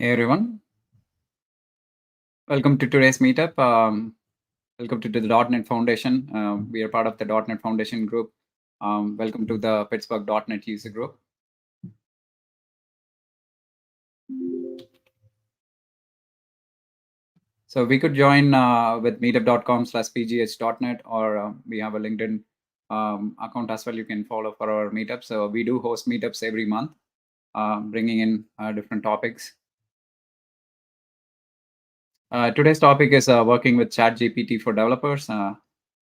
Hey everyone, welcome to today's meetup. Welcome to the .NET Foundation. We are part of the .NET Foundation group. Welcome to the Pittsburgh .NET user group. So we could join with meetup.com/pgh.net, or we have a LinkedIn account as well. You can follow for our meetups. So we do host meetups every month, bringing in different topics. Today's topic is working with ChatGPT for developers,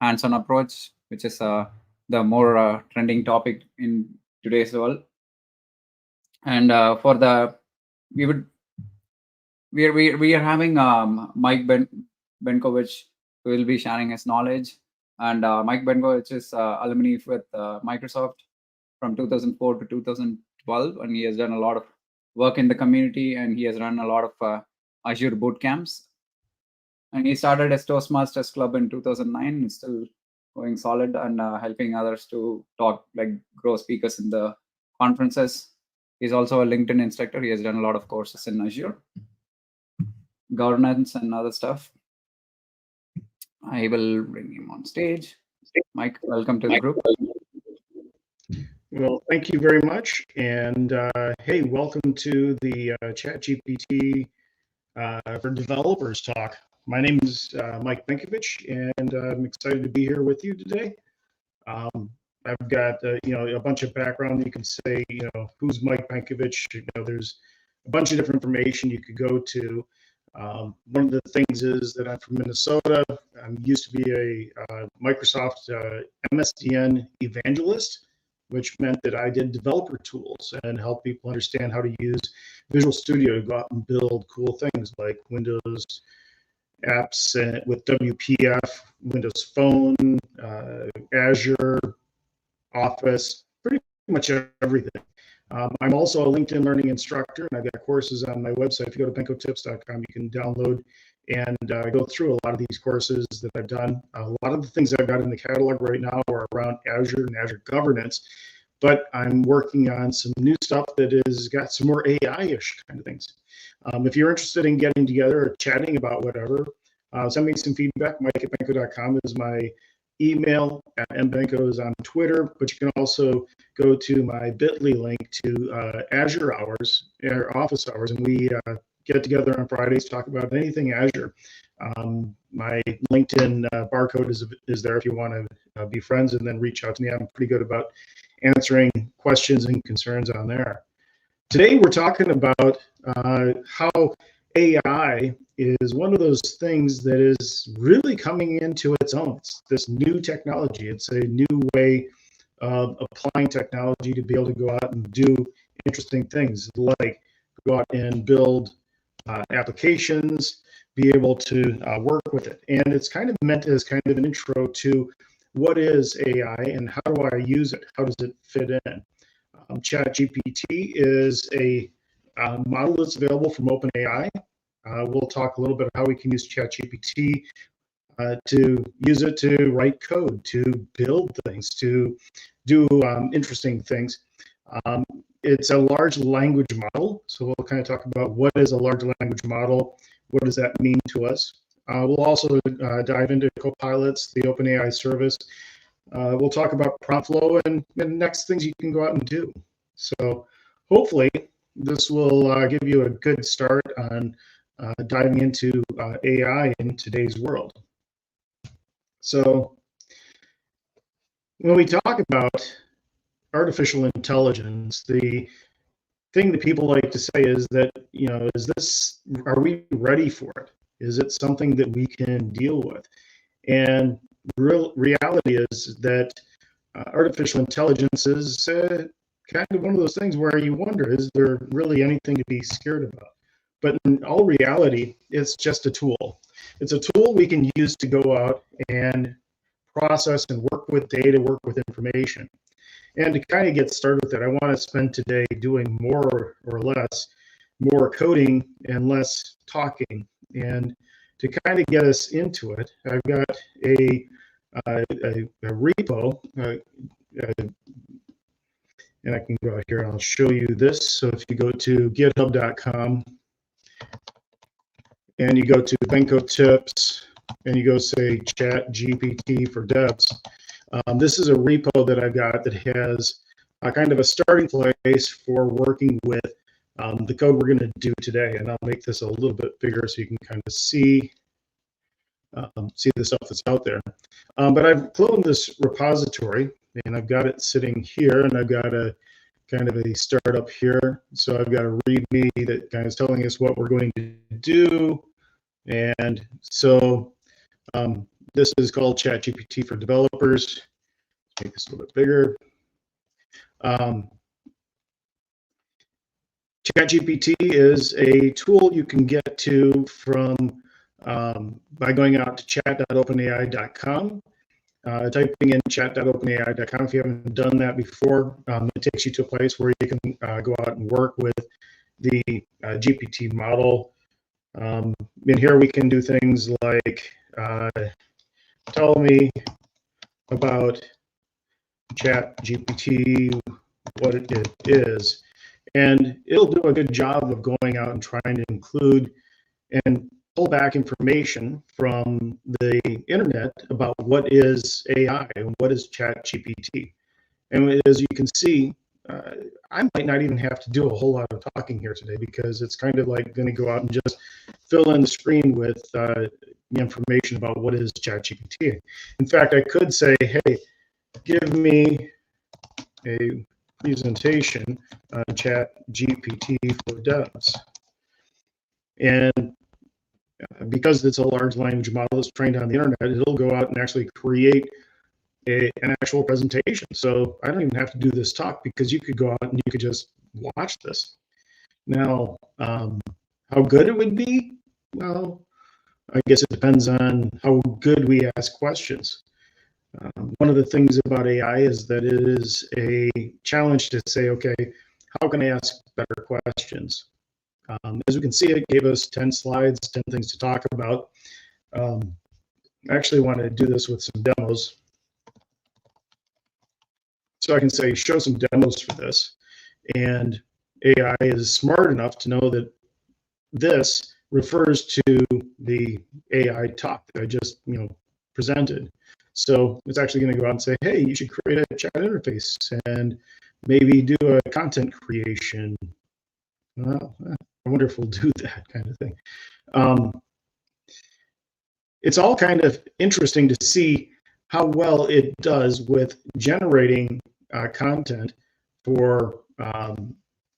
hands-on approach, which is the more trending topic in today's world. And for the we are having Mike Benkovich, who will be sharing his knowledge. And Mike Benkovich is alumni with Microsoft from 2004 to 2012, and he has done a lot of work in the community, and he has run a lot of Azure boot camps. And he started his Toastmasters Club in 2009. He's still going solid and helping others to talk, grow speakers in the conferences. He's also a LinkedIn instructor. He has done a lot of courses in Azure, governance and other stuff. I will bring him on stage. Mike, welcome to the group. Well, thank you very much. And hey, welcome to the ChatGPT for Developers talk. My name is Mike Benkovich, and I'm excited to be here with you today. I've got a bunch of background. You can say, who's Mike Benkovich? There's a bunch of different information you could go to. One of the things is that I'm from Minnesota. I used to be a Microsoft MSDN evangelist, which meant that I did developer tools and help people understand how to use Visual Studio to go out and build cool things like Windows apps with WPF, Windows Phone, Azure, Office, pretty much everything. I'm also a LinkedIn learning instructor, and I've got courses on my website. If you go to benkotips.com, you can download and go through a lot of these courses that I've done. A lot of the things I've got in the catalog right now are around Azure and Azure governance, but I'm working on some new stuff that has got some more AI-ish kind of things. If you're interested in getting together or chatting about whatever, send me some feedback. Mike@benko.com is my email. mbenko is on Twitter, but you can also go to my bit.ly link to Azure Hours, or Office Hours, and we get together on Fridays to talk about anything Azure. My LinkedIn barcode is there if you want to be friends and then reach out to me. I'm pretty good about answering questions and concerns on there. Today we're talking about how AI is one of those things that is really coming into its own. It's this new technology. It's a new way of applying technology to be able to go out and do interesting things, like go out and build applications, be able to work with it. And it's kind of meant as kind of an intro to what is AI and how do I use it? How does it fit in? ChatGPT is a model that's available from OpenAI. We'll talk a little bit about how we can use ChatGPT to use it to write code, to build things, to do interesting things. It's a large language model, so we'll kind of talk about what is a large language model, what does that mean to us. We'll also dive into copilots, the OpenAI service. We'll talk about prompt flow and next things you can go out and do. So hopefully this will give you a good start on diving into AI in today's world. So when we talk about artificial intelligence, the thing that people like to say is that, are we ready for it? Is it something that we can deal with? And reality is that artificial intelligence is kind of one of those things where you wonder, is there really anything to be scared about? But in all reality, it's just a tool. It's a tool we can use to go out and process and work with data, work with information. And to kind of get started with it, I want to spend today doing more or less, more coding and less talking. And to kind of get us into it, I've got a repo, and I can go out here and I'll show you this. So if you go to github.com and you go to Benko tips, and you go say Chat GPT for devs. This is a repo that I've got that has kind of a starting place for working with the code we're going to do today. And I'll make this a little bit bigger so you can kind of see the stuff that's out there. But I've cloned this repository, and I've got it sitting here, and I've got a kind of a startup here. So I've got a README that kind of is telling us what we're going to do. And so this is called ChatGPT for developers. Let's make this a little bit bigger. ChatGPT is a tool you can get to from by going out to chat.openai.com, typing in chat.openai.com. If you haven't done that before, it takes you to a place where you can go out and work with the GPT model. In here, we can do things like tell me about ChatGPT, what it is. And it'll do a good job of going out and trying to include and pull back information from the internet about what is AI and what is ChatGPT. And as you can see, I might not even have to do a whole lot of talking here today, because it's kind of like going to go out and just fill in the screen with information about what is ChatGPT. In fact, I could say, hey, give me a presentation on ChatGPT for devs. And because it's a large language model that's trained on the internet, it'll go out and actually create an actual presentation. So I don't even have to do this talk, because you could go out and you could just watch this. Now, how good it would be? Well, I guess it depends on how good we ask questions. One of the things about AI is that it is a challenge to say, okay, how can I ask better questions? As we can see, it gave us 10 slides, 10 things to talk about. I actually want to do this with some demos. So I can say, show some demos for this. And AI is smart enough to know that this refers to the AI talk that I just presented. So it's actually going to go out and say, hey, you should create a chat interface and maybe do a content creation. Well, I wonder if we'll do that kind of thing. It's all kind of interesting to see how well it does with generating content for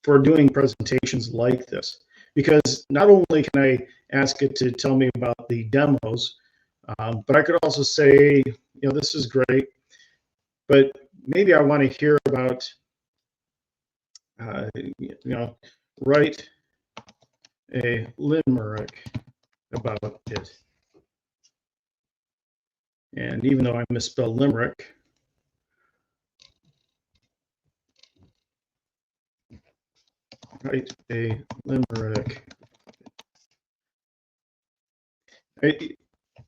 doing presentations like this. Because not only can I ask it to tell me about the demos, but I could also say, this is great, but maybe I want to hear about, write a limerick about it. And even though I misspelled limerick, write a limerick.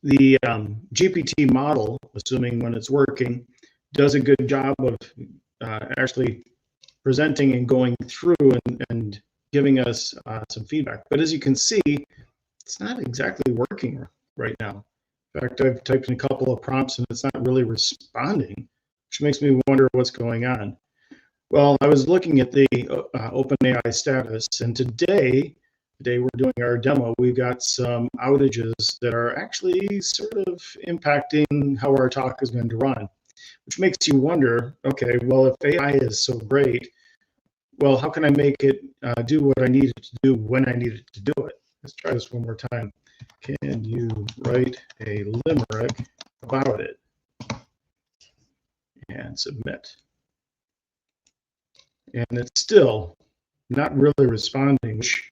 The GPT model, assuming when it's working, does a good job of actually presenting and going through and giving us some feedback. But as you can see, it's not exactly working right now. In fact, I've typed in a couple of prompts and it's not really responding, which makes me wonder what's going on. Well, I was looking at the OpenAI status, and today we're doing our demo, we've got some outages that are actually sort of impacting how our talk is going to run, which makes you wonder, okay, well, if AI is so great, well, how can I make it do what I need it to do when I need it to do it? Let's try this one more time. Can you write a limerick about it? And submit. And it's still not really responding, which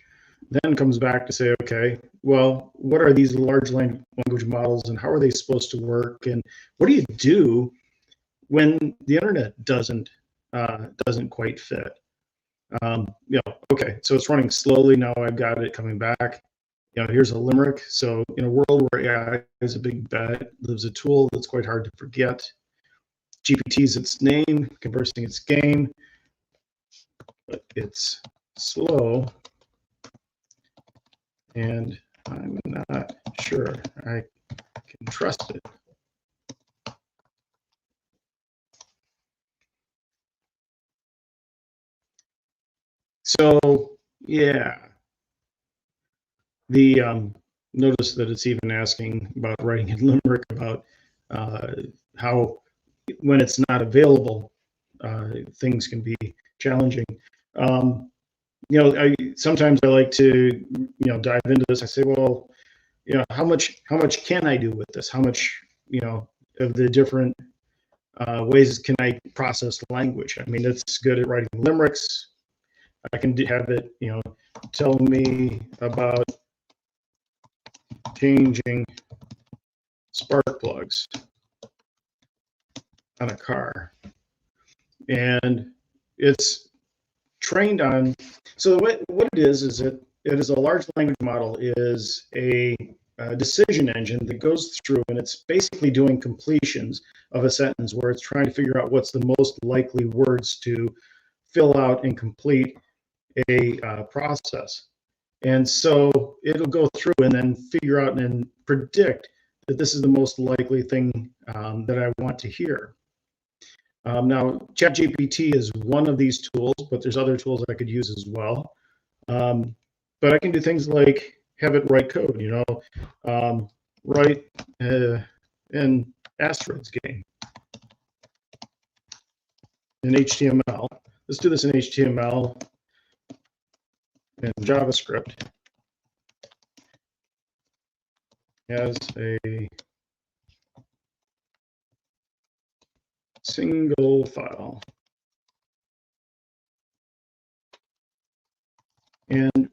then comes back to say, okay, well, what are these large language models and how are they supposed to work? And what do you do when the internet doesn't quite fit? Okay, so it's running slowly. Now I've got it coming back. Here's a limerick. So in a world where AI is a big bet, there's a tool that's quite hard to forget. GPT is its name, conversing its game, but it's slow, and I I'm not sure I can trust it. So yeah, the notice that it's even asking about writing a limerick about how when it's not available, things can be challenging. Sometimes I like to dive into this. I say, well, how much can I do with this? How much of the different ways can I process language? I mean, it's good at writing limericks. I can have it, tell me about changing spark plugs on a car, and it's trained on. So what it is it is a large language model, is a decision engine that goes through, and it's basically doing completions of a sentence where it's trying to figure out what's the most likely words to fill out and complete a process. And so it'll go through and then figure out and predict that this is the most likely thing that I want to hear. Now, ChatGPT is one of these tools, but there's other tools that I could use as well. But I can do things like have it write code, write an asteroids game in HTML. Let's do this in HTML and JavaScript as a single file. And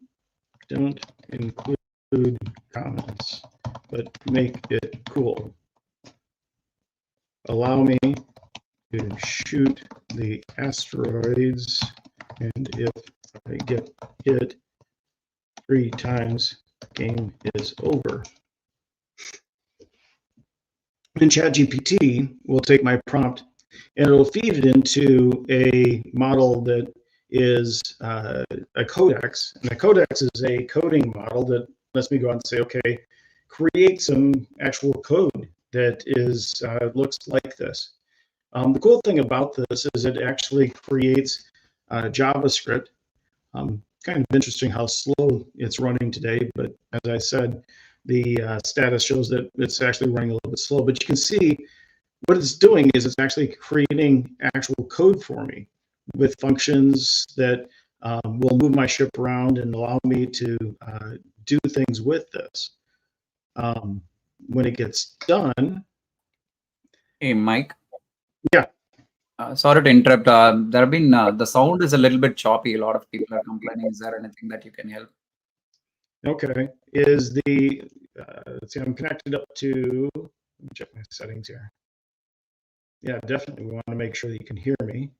don't include comments, but make it cool. Allow me to shoot the asteroids, and if I get hit 3 times, game is over. And ChatGPT will take my prompt and it'll feed it into a model that is a codex. And a codex is a coding model that lets me go out and say, okay, create some actual code that is looks like this. The cool thing about this is it actually creates JavaScript. Kind of interesting how slow it's running today, but as I said, the status shows that it's actually running a little bit slow. But you can see what it's doing is it's actually creating actual code for me with functions that will move my ship around and allow me to do things with this. When it gets done. Hey, Mike. Yeah. Sorry to interrupt. There have been the sound is a little bit choppy. A lot of people are complaining. Is there anything that you can help? Okay. Is the let's see, I'm connected up to. Let me check my settings here. Yeah, definitely. We want to make sure that you can hear me.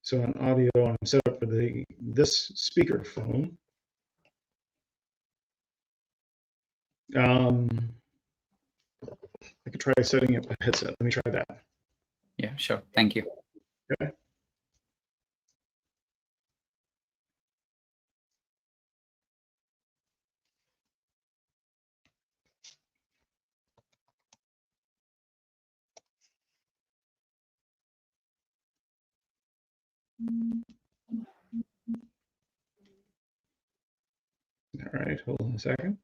So on audio, I'm set up for this speaker phone. I could try setting up a headset. Let me try that. Yeah, sure. Thank you. Okay. All right, hold on a second.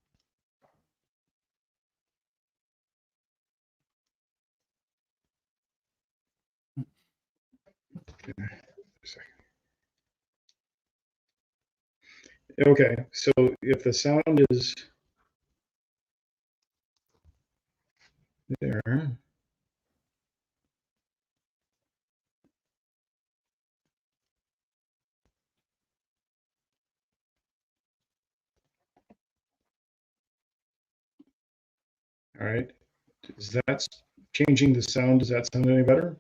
Okay, so if the sound is there. All right, is that changing the sound? Does that sound any better?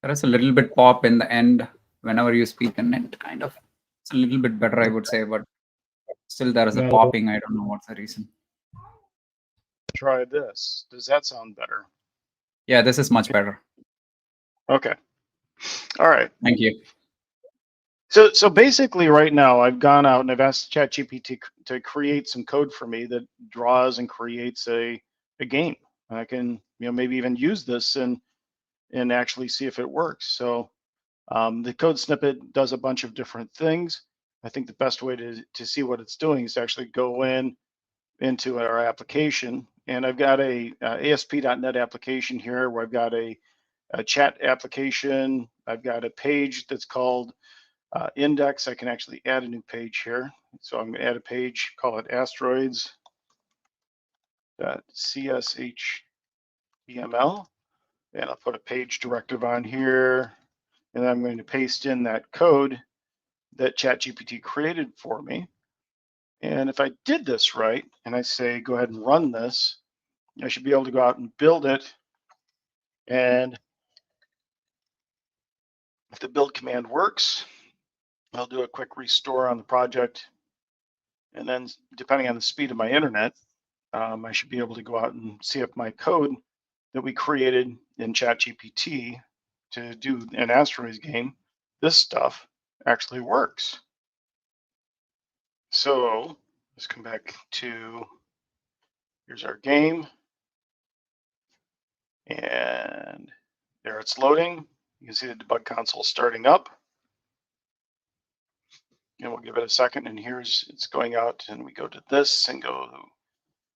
There is a little bit pop in the end whenever you speak, and it kind of it's a little bit better, I would say, but still there is a popping. I don't know what's the reason. Try this. Does that sound better? Yeah, this is much better. Okay. All right. Thank you. So basically right now I've gone out and I've asked ChatGPT to create some code for me that draws and creates a game. I can, maybe even use this and actually see if it works. So the code snippet does a bunch of different things. I think the best way to see what it's doing is to actually go into our application. And I've got a ASP.NET application here where I've got a chat application. I've got a page that's called index. I can actually add a new page here. So I'm going to add a page, call it asteroids.cshhtml, and I'll put a page directive on here, and I'm going to paste in that code that ChatGPT created for me. And if I did this right, and I say go ahead and run this, I should be able to go out and build it. And if the build command works, I'll do a quick restore on the project. And then depending on the speed of my internet, I should be able to go out and see if my code that we created in ChatGPT to do an asteroids game, this stuff actually works. So let's come back to, here's our game. And there it's loading. You can see the debug console starting up. And we'll give it a second. And here's, it's going out, and we go to this and go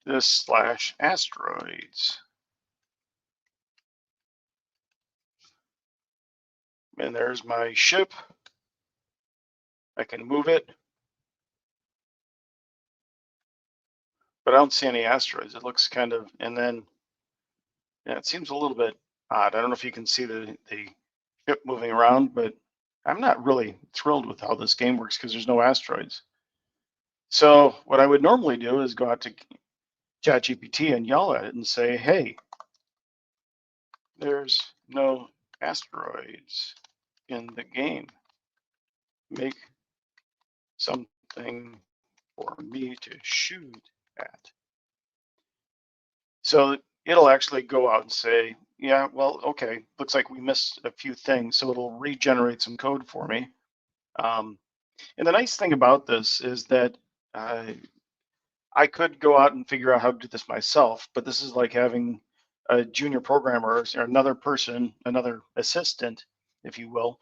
this/asteroids. And there's my ship. I can move it, but I don't see any asteroids. It looks kind of, and then, yeah, it seems a little bit odd. I don't know if you can see the ship moving around, but I'm not really thrilled with how this game works because there's no asteroids. So what I would normally do is go out to ChatGPT and yell at it and say, hey, there's no asteroids in the game. Make something for me to shoot at. So it'll actually go out and say, yeah, well, okay, looks like we missed a few things. So it'll regenerate some code for me. And the nice thing about this is that I could go out and figure out how to do this myself, but this is like having a junior programmer or another person, another assistant, if you will,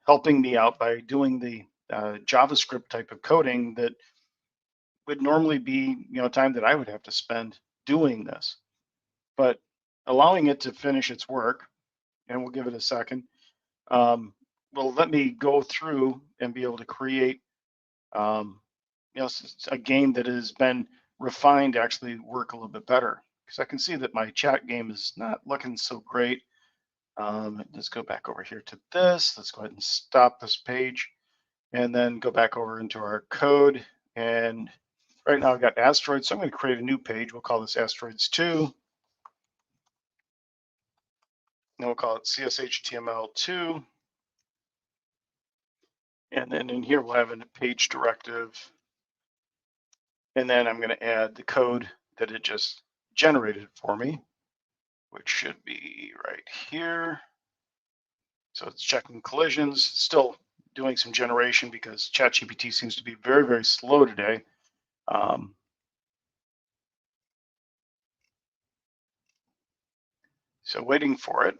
helping me out by doing the JavaScript type of coding that would normally be, time that I would have to spend doing this. But allowing it to finish its work, and we'll give it a second, will let me go through and be able to create a game that has been refined to actually work a little bit better. Because I can see that my chat game is not looking so great. Let's go back over here to this. Let's go ahead and stop this page and then go back over into our code. And right now I've got asteroids. So I'm going to create a new page. We'll call this asteroids 2. And we'll call it CSHTML2. And then in here, we'll have a page directive. And then I'm going to add the code that it just generated for me, which should be right here. So it's checking collisions, still doing some generation because ChatGPT seems to be very, very slow today. So waiting for it.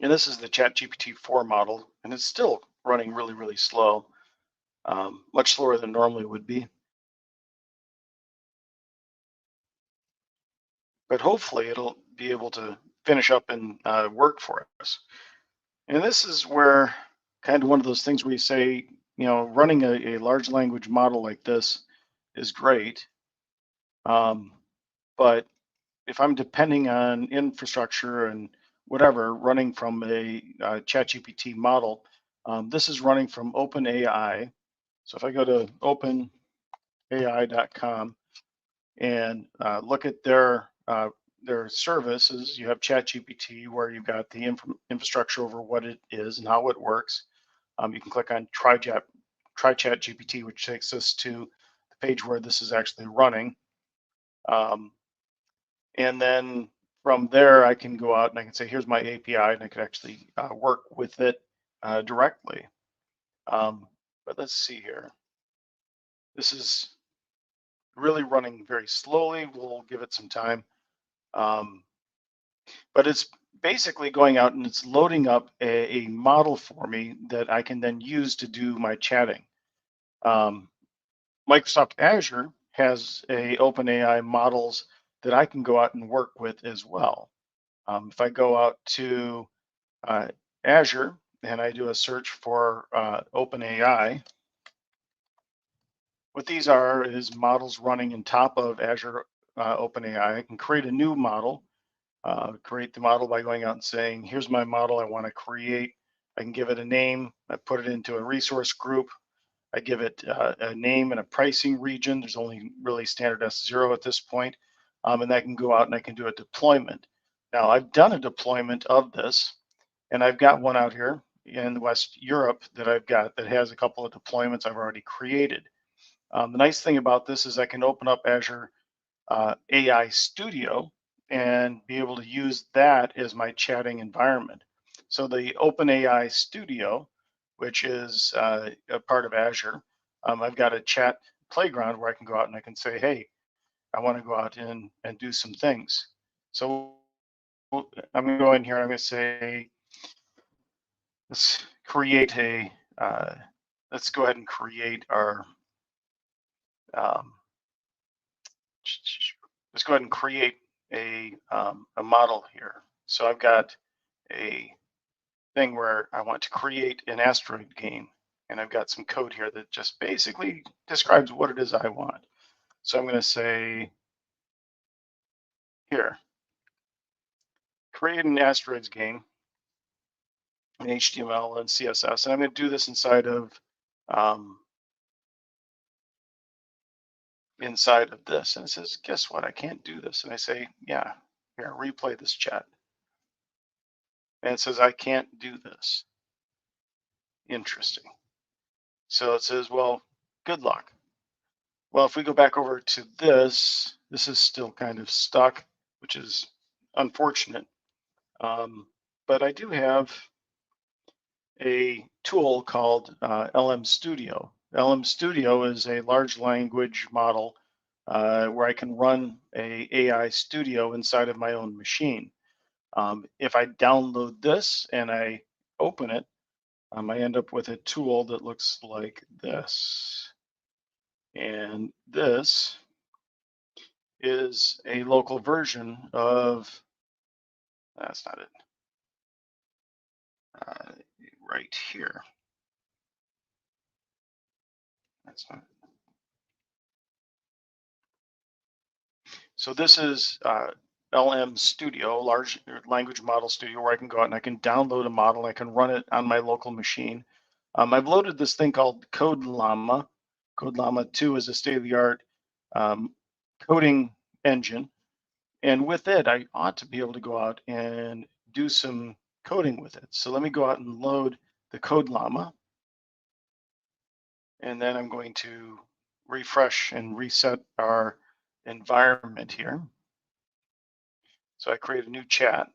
And this is the ChatGPT 4 model, and it's still running really, really slow, much slower than normally would be. But hopefully it'll be able to finish up and work for us. And this is where kind of one of those things where you say, running a large language model like this is great. But if I'm depending on infrastructure and whatever running from a ChatGPT model, this is running from OpenAI. So if I go to openai.com and look at their services, you have ChatGPT where you've got the infrastructure over what it is and how it works. You can click on Try ChatGPT, which takes us to the page where this is actually running. And then from there, I can go out and I can say, here's my API, and I can actually work with it directly. But let's see here. This is really running very slowly. We'll give it some time. But it's basically going out and it's loading up a model for me that I can then use to do my chatting. Microsoft Azure has a OpenAI models that I can go out and work with as well. If I go out to Azure and I do a search for OpenAI, what these are is models running in top of Azure OpenAI. I can create a new model, create the model by going out and saying, here's my model I want to create. I can give it a name. I put it into a resource group. I give it a name and a pricing region. There's only really standard S0 at this point. And I can go out and I can do a deployment. Now I've done a deployment of this, and I've got one out here in West Europe that I've got that has a couple of deployments I've already created. The nice thing about this is I can open up Azure AI Studio and be able to use that as my chatting environment. So the OpenAI Studio, which is a part of Azure, I've got a chat playground where I can go out and I can say, hey, I want to go out and do some things. So I'm going to go in here. I'm going to say, let's create a, let's go ahead and create our, let's go ahead and create a model here. So I've got a thing where I want to create an asteroid game, and I've got some code here that just basically describes what it is I want. So I'm going to say here, create an asteroids game in HTML and CSS, and I'm going to do this inside of this. And it says, guess what? I can't do this. And I say, yeah, here, replay this chat. And it says, I can't do this. Interesting. So it says, well, good luck. Well, if we go back over to this is still kind of stuck, which is unfortunate. But I do have a tool called LM Studio. LM Studio is a large language model where I can run a AI studio inside of my own machine. If I download this and I open it, I end up with a tool that looks like this. And this is a local version of, that's not it, right here. That's not it. So this is LM Studio, Large Language Model Studio, where I can go out and I can download a model. I can run it on my local machine. I've loaded this thing called Code Llama. Code Llama 2 is a state-of-the-art coding engine. And with it, I ought to be able to go out and do some coding with it. So let me go out and load the Code Llama. And then I'm going to refresh and reset our environment here. So I create a new chat,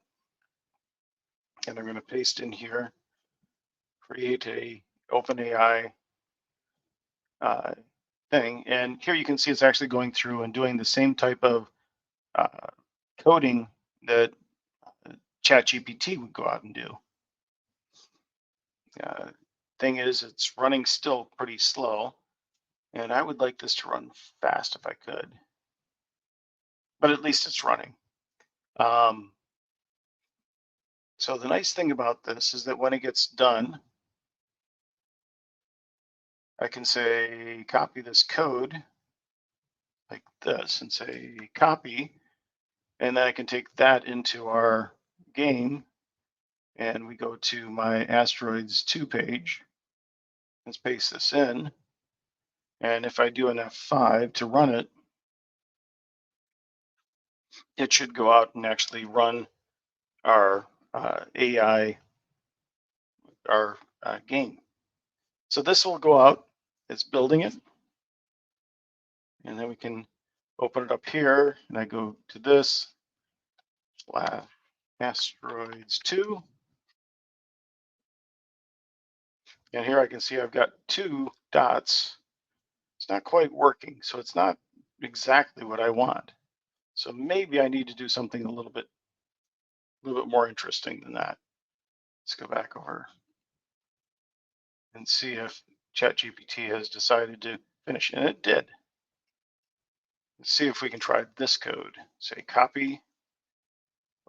and I'm going to paste in here, create a OpenAI thing. And here you can see it's actually going through and doing the same type of coding that ChatGPT would go out and do. Thing is, it's running still pretty slow, and I would like this to run fast if I could, but at least it's running. So the nice thing about this is that when it gets done, I can say copy this code like this and say copy, and then I can take that into our game, and we go to my Asteroids 2 page. Let's paste this in, and if I do an F5 to run it, it should go out and actually run our AI, our game. So this will go out, it's building it, and then we can open it up here, and I go to this, Asteroids 2, And here I can see I've got 2 dots. It's not quite working, so it's not exactly what I want. So maybe I need to do something a little bit more interesting than that. Let's go back over and see if ChatGPT has decided to finish, and it did. Let's see if we can try this code. Say copy,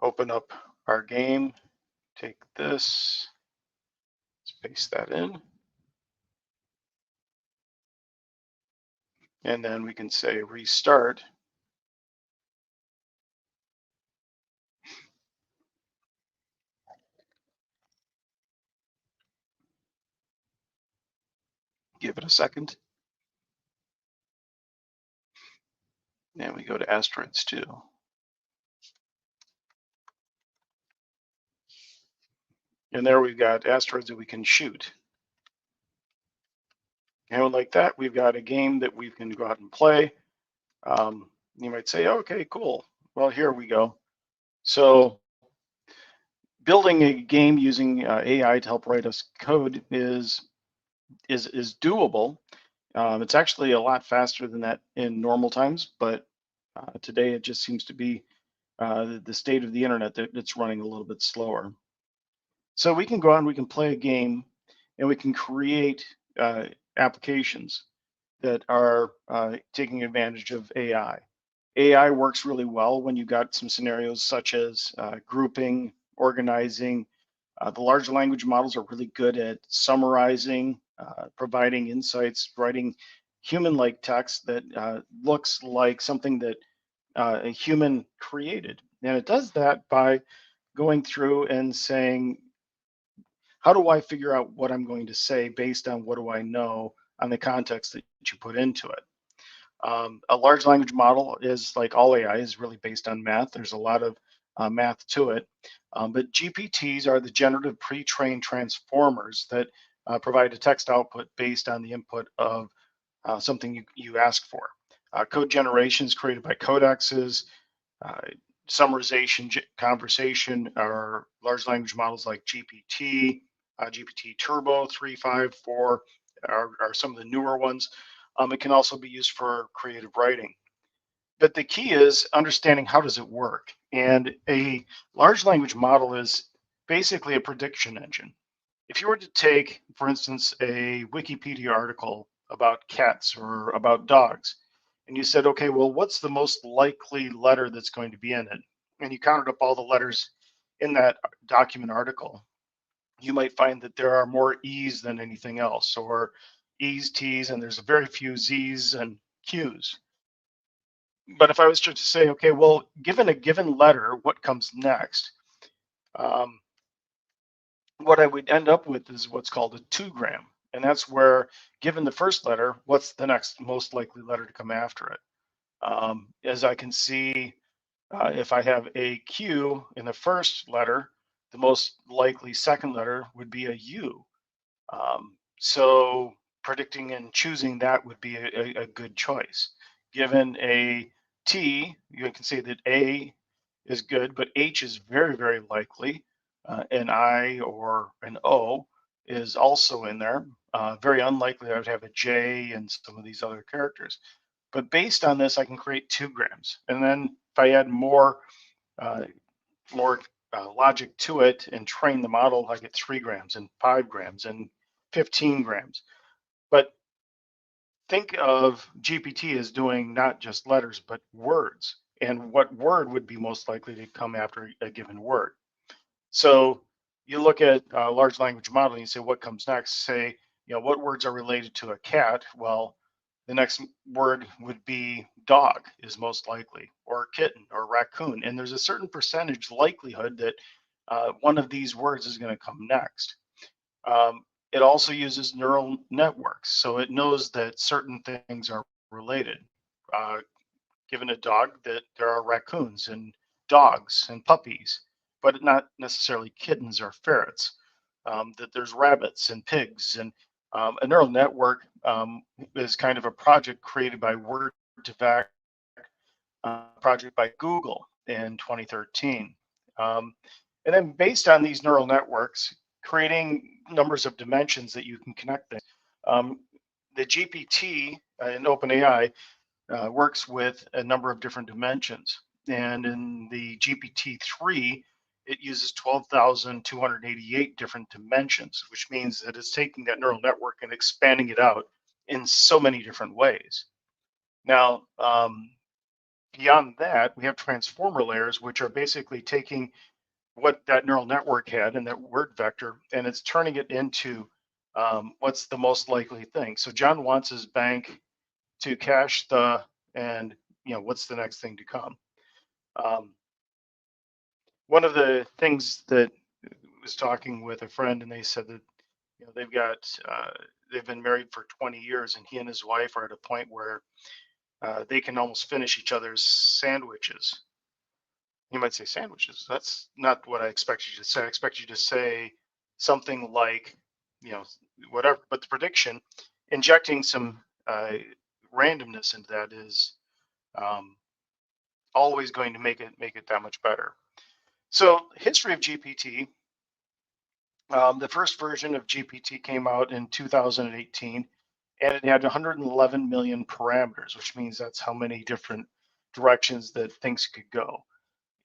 open up our game, take this, let's paste that in. And then we can say restart. Give it a second. And we go to asteroids 2. And there we've got asteroids that we can shoot. And like that, we've got a game that we can go out and play. You might say, okay, cool. Well, here we go. So building a game using AI to help write us code is doable. It's actually a lot faster than that in normal times, but today it just seems to be the state of the internet that it's running a little bit slower. So we can go out and we can play a game, and we can create applications that are taking advantage of AI. AI works really well when you got some scenarios such as grouping, organizing. The large language models are really good at summarizing, providing insights, writing human-like text that looks like something that a human created. And it does that by going through and saying, how do I figure out what I'm going to say based on what do I know on the context that you put into it? A large language model is like all AI is really based on math. There's a lot of math to it. But GPTs are the generative pre-trained transformers that provide a text output based on the input of something you ask for. Code generation is created by codexes. Uh, Summarization, conversation, or large language models like GPT, GPT Turbo 3, 5, 4 are some of the newer ones. It can also be used for creative writing. But the key is understanding how does it work. And a large language model is basically a prediction engine. If you were to take, for instance, a Wikipedia article about cats or about dogs, and you said, okay, well, what's the most likely letter that's going to be in it? And you counted up all the letters in that document article, you might find that there are more E's than anything else, or E's, T's, and there's very few Z's and Q's. But if I was to say, okay, well, given a given letter, what comes next? Um, what I would end up with is what's called a 2-gram. And that's where, given the first letter, what's the next most likely letter to come after it? As I can see, if I have a Q in the first letter, the most likely second letter would be a U. So predicting and choosing that would be a good choice. Given a T, you can say that A is good, but H is very, very likely. An I or an O is also in there. Very unlikely I would have a J and some of these other characters. But based on this, I can create 2-grams. And then if I add more uh, logic to it and train the model, I get 3 grams and 5 grams and 15 grams. But think of GPT as doing not just letters, but words, and what word would be most likely to come after a given word. So you look at a large language model and you say, what comes next? Say, what words are related to a cat? Well, the next word would be dog is most likely, or kitten, or raccoon. And there's a certain percentage likelihood that one of these words is going to come next. It also uses neural networks, so it knows that certain things are related. Uh, Given a dog, that there are raccoons and dogs and puppies, but not necessarily kittens or ferrets. That there's rabbits and pigs, and a neural network is kind of a project created by Word2Vec, project by Google in 2013. And then based on these neural networks, creating numbers of dimensions that you can connect things. The GPT in OpenAI works with a number of different dimensions. And in the GPT-3, it uses 12,288 different dimensions, which means that it's taking that neural network and expanding it out in so many different ways. Now, beyond that, we have transformer layers, which are basically taking what that neural network had in that word vector, and it's turning it into what's the most likely thing. So John wants his bank to cash the, and what's the next thing to come. One of the things that was talking with a friend, and they said that they've been married for 20 years, and he and his wife are at a point where they can almost finish each other's sandwiches. You might say sandwiches. That's not what I expect you to say. I expect you to say something like, whatever. But the prediction, injecting some randomness into that is always going to make it that much better. So, history of GPT. The first version of GPT came out in 2018, and it had 111 million parameters, which means that's how many different directions that things could go.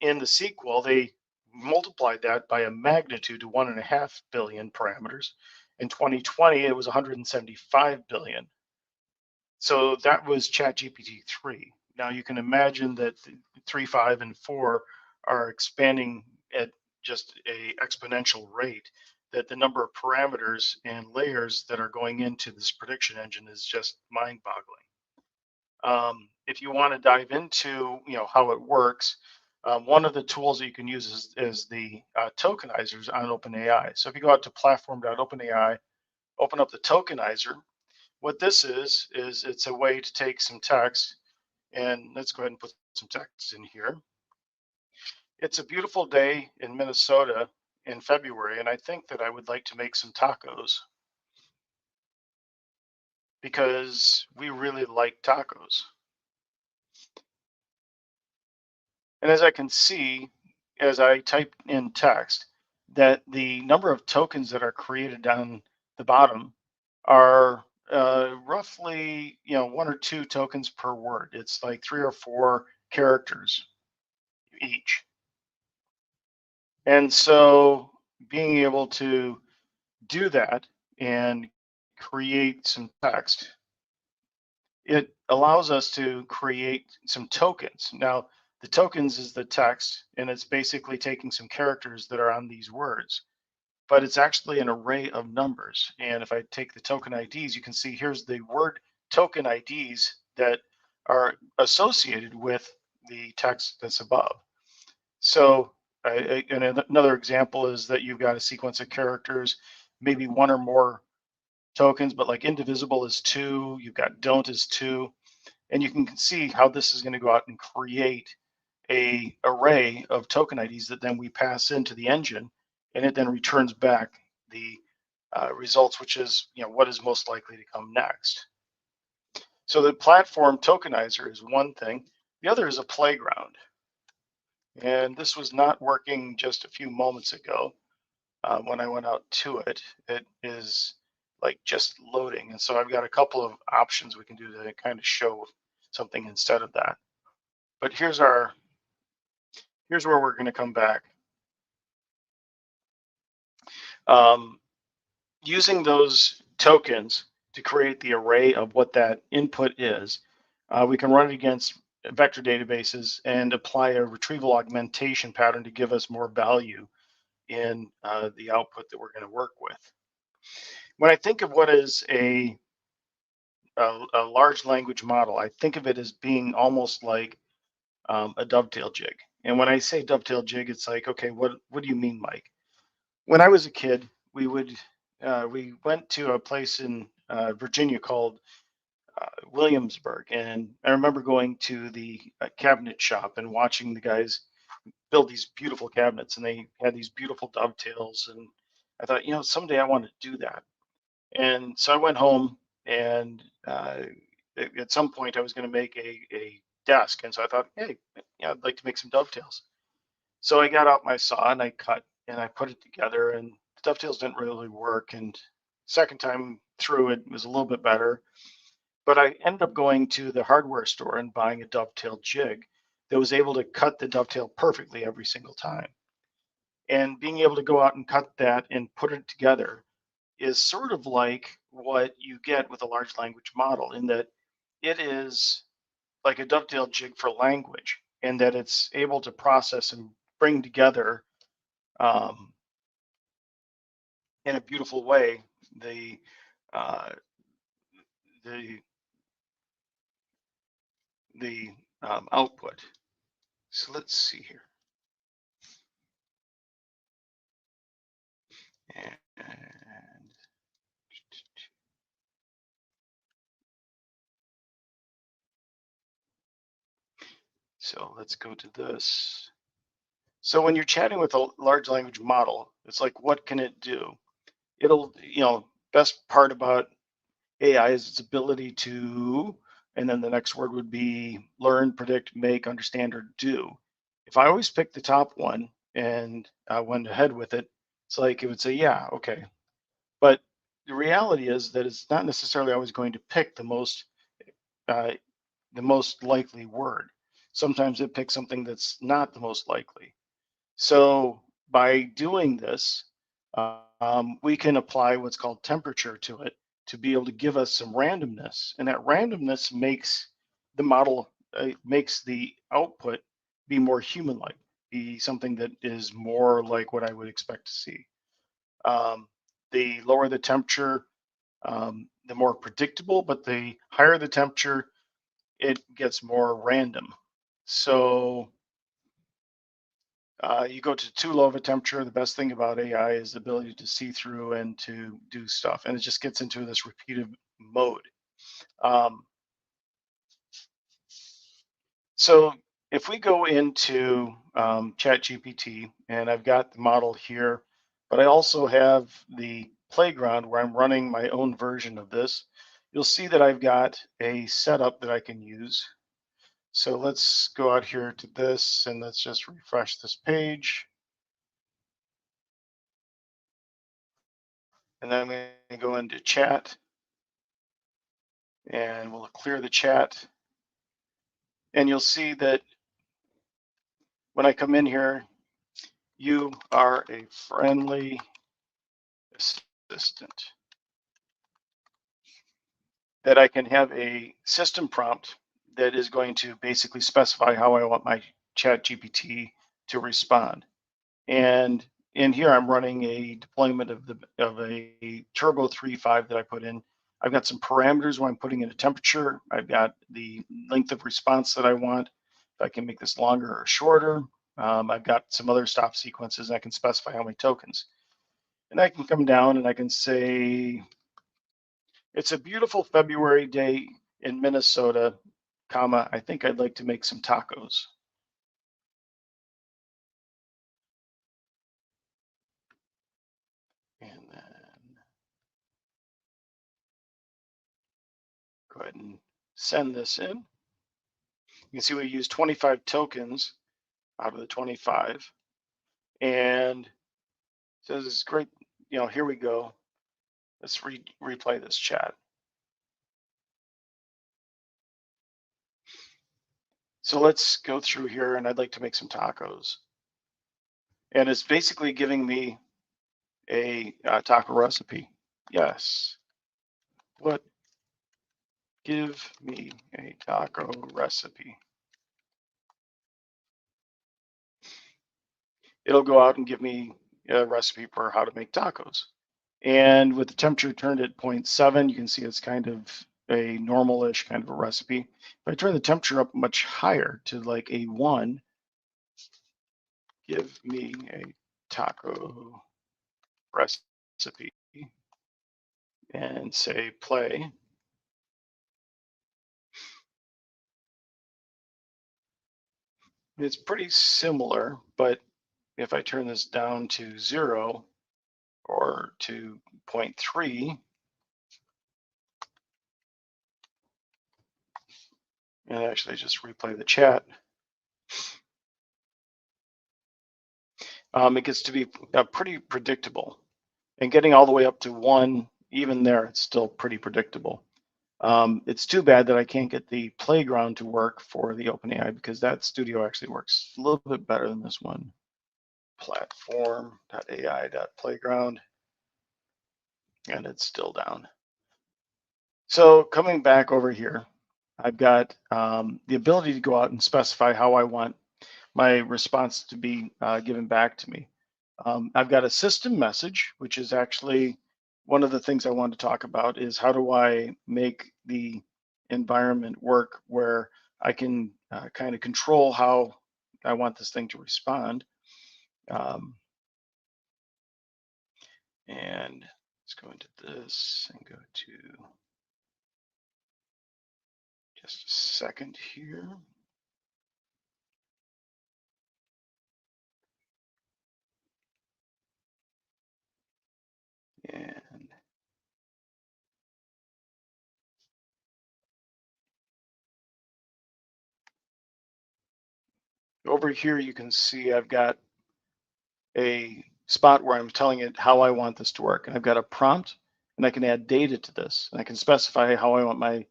In the sequel, they multiplied that by a magnitude to 1.5 billion parameters. In 2020, it was 175 billion. So that was ChatGPT 3. Now you can imagine that 3, 5, and 4 are expanding at just a exponential rate, that the number of parameters and layers that are going into this prediction engine is just mind-boggling. If you want to dive into how it works, one of the tools that you can use is the tokenizers on OpenAI. So if you go out to platform.openai, open up the tokenizer. What this is it's a way to take some text, and let's go ahead and put some text in here. It's a beautiful day in Minnesota in February, and I think that I would like to make some tacos because we really like tacos. And as I can see, as I type in text, that the number of tokens that are created down the bottom are roughly, 1 or 2 tokens per word. It's like 3 or 4 characters each. And so being able to do that and create some text, it allows us to create some tokens. Now, the tokens is the text, and it's basically taking some characters that are on these words, but it's actually an array of numbers. And if I take the token IDs, you can see here's the word token IDs that are associated with the text that's above. So and another example is that you've got a sequence of characters, maybe 1 or more tokens, but like indivisible is 2, you've got don't is 2. And you can see how this is going to go out and create a array of token IDs that then we pass into the engine, and it then returns back the results, which is what is most likely to come next. So the platform tokenizer is one thing. The other is a playground. And this was not working just a few moments ago when I went out to it. It is like just loading. And so I've got a couple of options we can do to kind of show something instead of that. But here's where we're going to come back. Using those tokens to create the array of what that input is, we can run it against vector databases and apply a retrieval augmentation pattern to give us more value in the output that we're going to work with. When I think of what is a large language model, I think of it as being almost like a dovetail jig. And when I say dovetail jig, it's like, okay, what do you mean, Mike? When I was a kid, we went to a place in Virginia called Williamsburg, and I remember going to the cabinet shop and watching the guys build these beautiful cabinets, and they had these beautiful dovetails, and I thought, someday I want to do that. And so I went home, and at some point I was going to make a desk, and so I thought, hey, I'd like to make some dovetails. So I got out my saw and I cut and I put it together, and the dovetails didn't really work, and second time through it was a little bit better. But I ended up going to the hardware store and buying a dovetail jig that was able to cut the dovetail perfectly every single time. And being able to go out and cut that and put it together is sort of like what you get with a large language model, in that it is like a dovetail jig for language, and that it's able to process and bring together um, in a beautiful way the uh, the output. So let's see here. And so let's go to this. So when you're chatting with a large language model, it's like, what can it do? It'll, best part about AI is its ability to, and then the next word would be learn, predict, make, understand, or do. If I always pick the top one and I went ahead with it, it's like it would say, yeah, okay. But the reality is that it's not necessarily always going to pick uh, the most likely word. Sometimes it picks something that's not the most likely. So by doing this, we can apply what's called temperature to it to be able to give us some randomness. And that randomness makes the model, makes the output be more human-like, be something that is more like what I would expect to see. The lower the temperature, the more predictable, but the higher the temperature, it gets more random. So you go to too low of a temperature, the best thing about AI is the ability to see through and to do stuff. And it just gets into this repeated mode. So if we go into ChatGPT, and I've got the model here, but I also have the playground where I'm running my own version of this, you'll see that I've got a setup that I can use. So let's go out here to this, and let's just refresh this page. And then I'm going to go into chat, and we'll clear the chat. And you'll see that when I come in here, you are a friendly assistant. That I can have a system prompt that is going to basically specify how I want my chat GPT to respond. And in here, I'm running a deployment of a Turbo 3.5 that I put in. I've got some parameters where I'm putting in a temperature. I've got the length of response that I want. If I can make this longer or shorter. I've got some other stop sequences. I can specify how many tokens. And I can come down and I can say, it's a beautiful February day in Minnesota, comma, I think I'd like to make some tacos. And then go ahead and send this in. You can see we use 25 tokens out of the 25. And so this is great. Here we go. Let's replay this chat. So let's go through here, and I'd like to make some tacos. And it's basically giving me a taco recipe. Yes. What? Give me a taco recipe. It'll go out and give me a recipe for how to make tacos. And with the temperature turned at 0.7, you can see it's kind of a normal-ish kind of a recipe. If I turn the temperature up much higher to like a 1, give me a taco recipe, and say play. It's pretty similar, but if I turn this down to 0 or to 0.3, and actually just replay the chat, it gets to be pretty predictable. And getting all the way up to 1, even there, it's still pretty predictable. It's too bad that I can't get the playground to work for the OpenAI, because that studio actually works a little bit better than this one. Platform.ai.playground, and it's still down. So coming back over here, I've got the ability to go out and specify how I want my response to be given back to me. I've got a system message, which is actually one of the things I want to talk about, is how do I make the environment work where I can kind of control how I want this thing to respond. And let's go into this and go to just a second here. And over here, you can see I've got a spot where I'm telling it how I want this to work. And I've got a prompt, and I can add data to this, and I can specify how I want my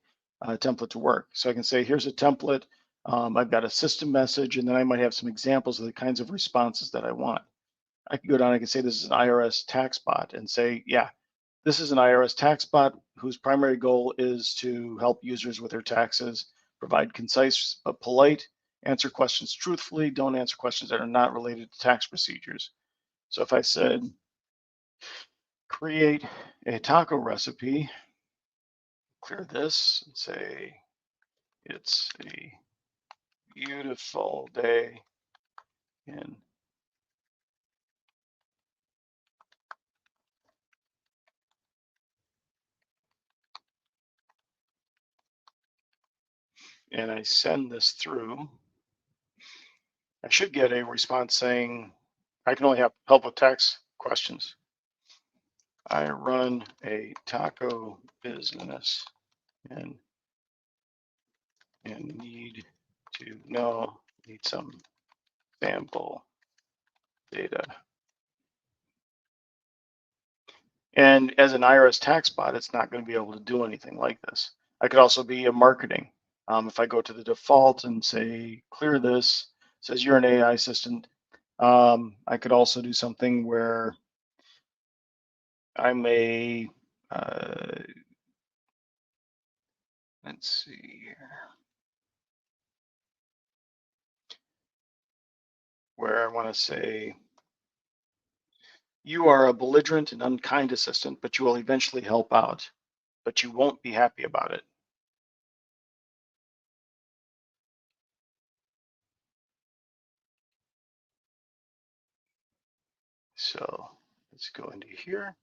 template to work. So I can say, here's a template. I've got a system message, and then I might have some examples of the kinds of responses that I want. I can go down, I can say this is an IRS tax bot, and say, yeah, this is an IRS tax bot whose primary goal is to help users with their taxes, provide concise but polite, answer questions truthfully, don't answer questions that are not related to tax procedures. So if I said, create a taco recipe, clear this and say, it's a beautiful day in, and I send this through, I should get a response saying, I can only help with tax questions. I run a taco business and need to know, need some sample data. And as an IRS tax bot, it's not going to be able to do anything like this. I could also be a marketing. If I go to the default and say, clear this, says you're an AI assistant. I could also do something where I'm a, let's see here, where I want to say, you are a belligerent and unkind assistant, but you will eventually help out, but you won't be happy about it. So let's go into here.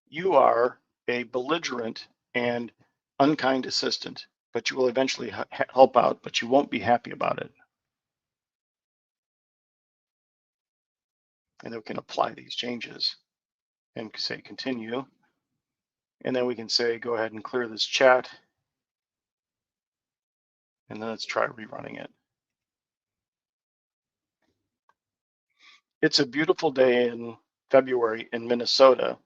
You are a belligerent and unkind assistant, but you will eventually help out, but you won't be happy about it. And then we can apply these changes and say continue. And then we can say, go ahead and clear this chat. And then let's try rerunning it. It's a beautiful day in February in Minnesota,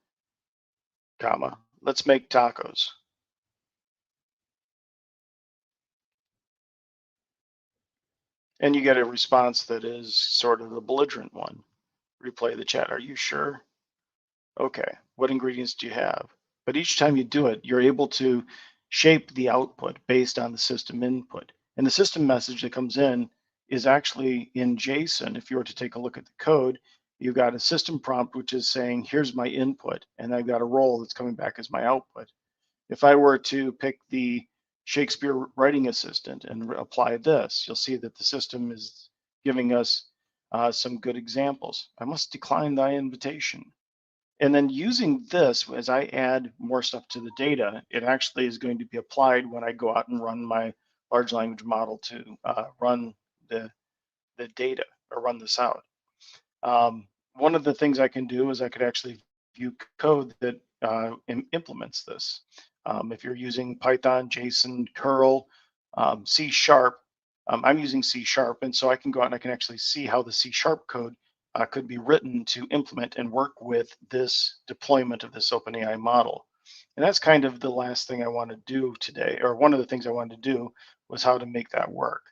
comma, let's make tacos. And you get a response that is sort of the belligerent one. Replay the chat. Are you sure? Okay. What ingredients do you have? But each time you do it, you're able to shape the output based on the system input. And the system message that comes in is actually in JSON. If you were to take a look at the code, you've got a system prompt, which is saying, here's my input. And I've got a role that's coming back as my output. If I were to pick the Shakespeare writing assistant and apply this, you'll see that the system is giving us some good examples. I must decline thy invitation. And then using this, as I add more stuff to the data, it actually is going to be applied when I go out and run my large language model to run the data or run this out. One of the things I can do is I could actually view code that implements this. If you're using Python, JSON, curl, C#, I'm using C#, and so I can go out and I can actually see how the C# code could be written to implement and work with this deployment of this OpenAI model. And that's kind of the last thing I want to do today, or one of the things I wanted to do was how to make that work.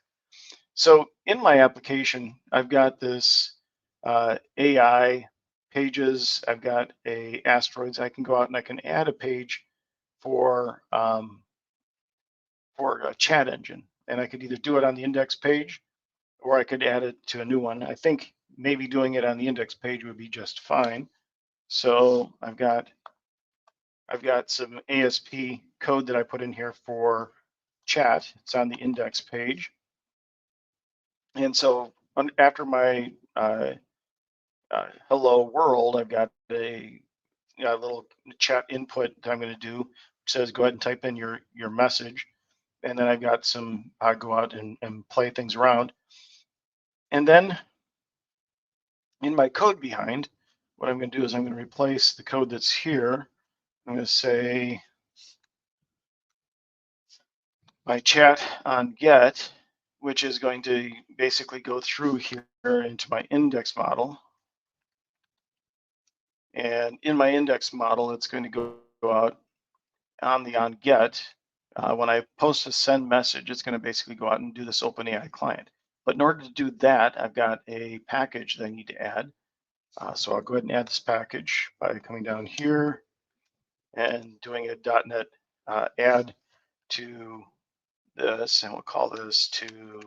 So in my application, I've got this AI pages. I've got a asteroids. I can go out and I can add a page for a chat engine, and I could either do it on the index page or I could add it to a new one. I think maybe doing it on the index page would be just fine. So I've got some ASP code that I put in here for chat. It's on the index page. And so after my hello world, I've got a little chat input that I'm going to do, which says go ahead and type in your message. And then I've got some go out and play things around. And then in my code behind, what I'm going to do is I'm going to replace the code that's here. I'm going to say my chat on get, which is going to basically go through here into my index model. And in my index model, it's going to go out on the on get. When I post a send message, it's going to basically go out and do this OpenAI client. But in order to do that, I've got a package that I need to add. So I'll go ahead and add this package by coming down here and doing a .NET add to this, and we'll call this to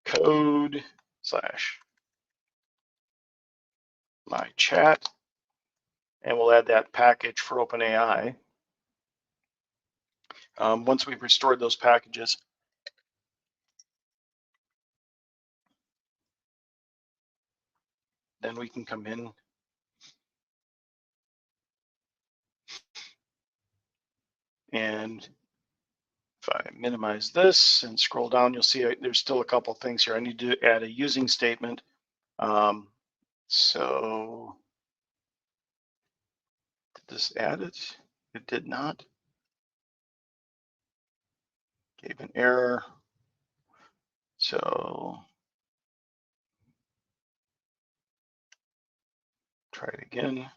code slash my chat, and we'll add that package for OpenAI. Once we've restored those packages, then we can come in and if I minimize this and scroll down, you'll see there's still a couple things here. I need to add a using statement. So did this add it? It did not. Gave an error. So try it again.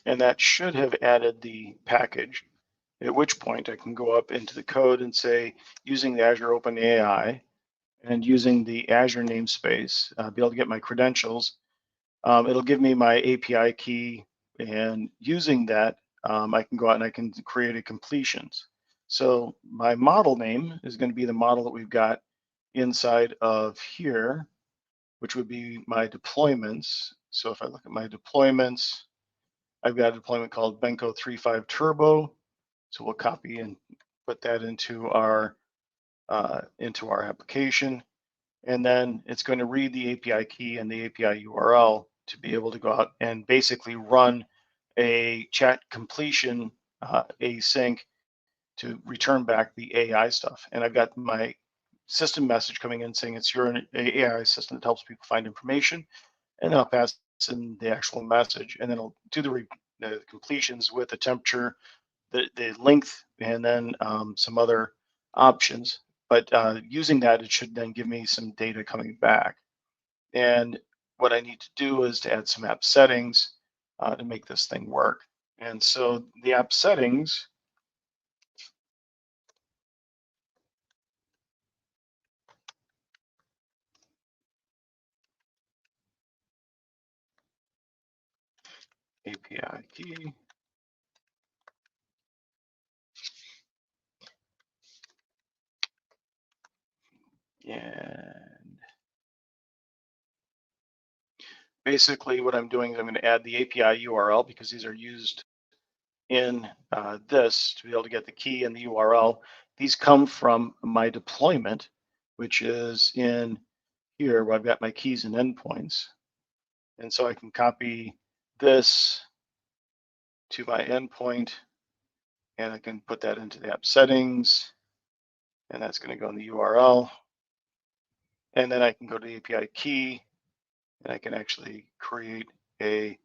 And that should have added the package, at which point I can go up into the code and say, using the Azure OpenAI and using the Azure namespace, be able to get my credentials. It'll give me my API key, and using that, I can go out and I can create a completions. So my model name is going to be the model that we've got inside of here, which would be my deployments. So if I look at my deployments, I've got a deployment called Benko 3.5 Turbo. So we'll copy and put that into our application. And then it's going to read the API key and the API URL to be able to go out and basically run a chat completion async to return back the AI stuff. And I've got my system message coming in saying it's your AI system that helps people find information. And then I'll pass in the actual message, and then I'll do the completions with the temperature, the length, and then some other options. But using that, it should then give me some data coming back. And what I need to do is to add some app settings to make this thing work. And so the app settings, API key, and basically what I'm doing is I'm going to add the API URL because these are used in this to be able to get the key and the URL. These come from my deployment, which is in here where I've got my keys and endpoints. And so I can copy this to my endpoint, and I can put that into the app settings, and that's going to go in the URL. And then I can go to the API key, and I can actually create a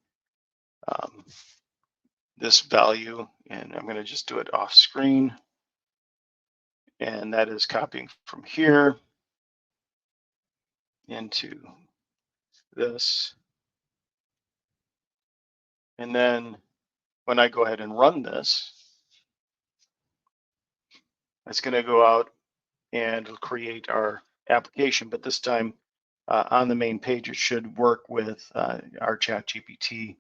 this value, and I'm going to just do it off screen. And that is copying from here into this. And then when I go ahead and run this, it's going to go out and it'll create our application. But this time on the main page, it should work with our ChatGPT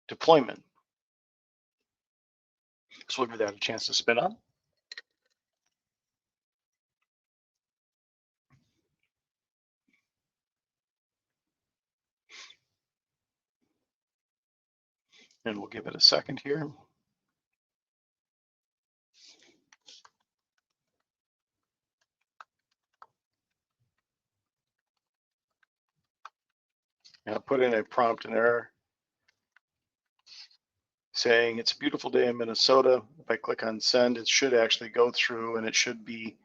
deployment. So we'll give that a chance to spin up. And we'll give it a second here. And I'll put in a prompt and error saying it's a beautiful day in Minnesota. If I click on send, it should actually go through and it should be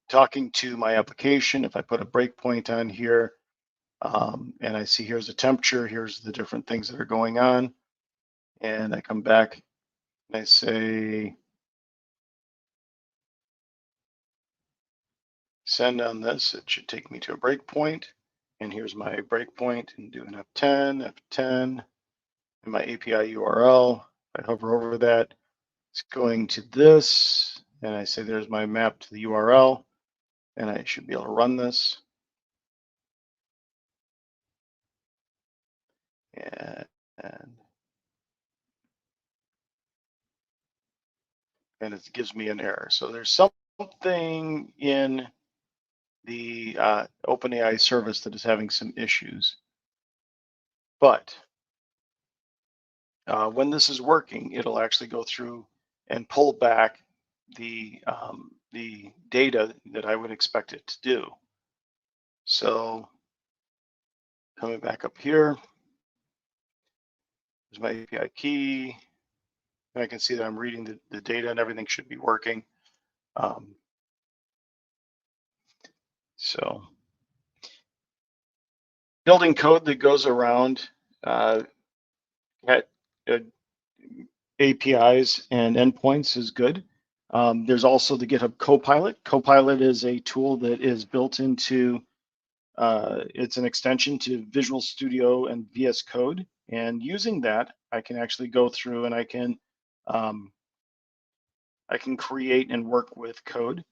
talking to my application. If I put a breakpoint on here and I see here's the temperature, here's the different things that are going on. And I come back and I say, send on this, it should take me to a breakpoint. And here's my breakpoint and do an F10, F10, and my API URL. If I hover over that, it's going to this, and I say there's my map to the URL, and I should be able to run this. And it gives me an error. So there's something in the OpenAI service that is having some issues. But when this is working, it'll actually go through and pull back the data that I would expect it to do. So coming back up here, there's my API key, and I can see that I'm reading the data and everything should be working. So building code that goes around APIs and endpoints is good. There's also the GitHub Copilot. Copilot is a tool that is built into, it's an extension to Visual Studio and VS Code. And using that, I can actually go through and I can create and work with code.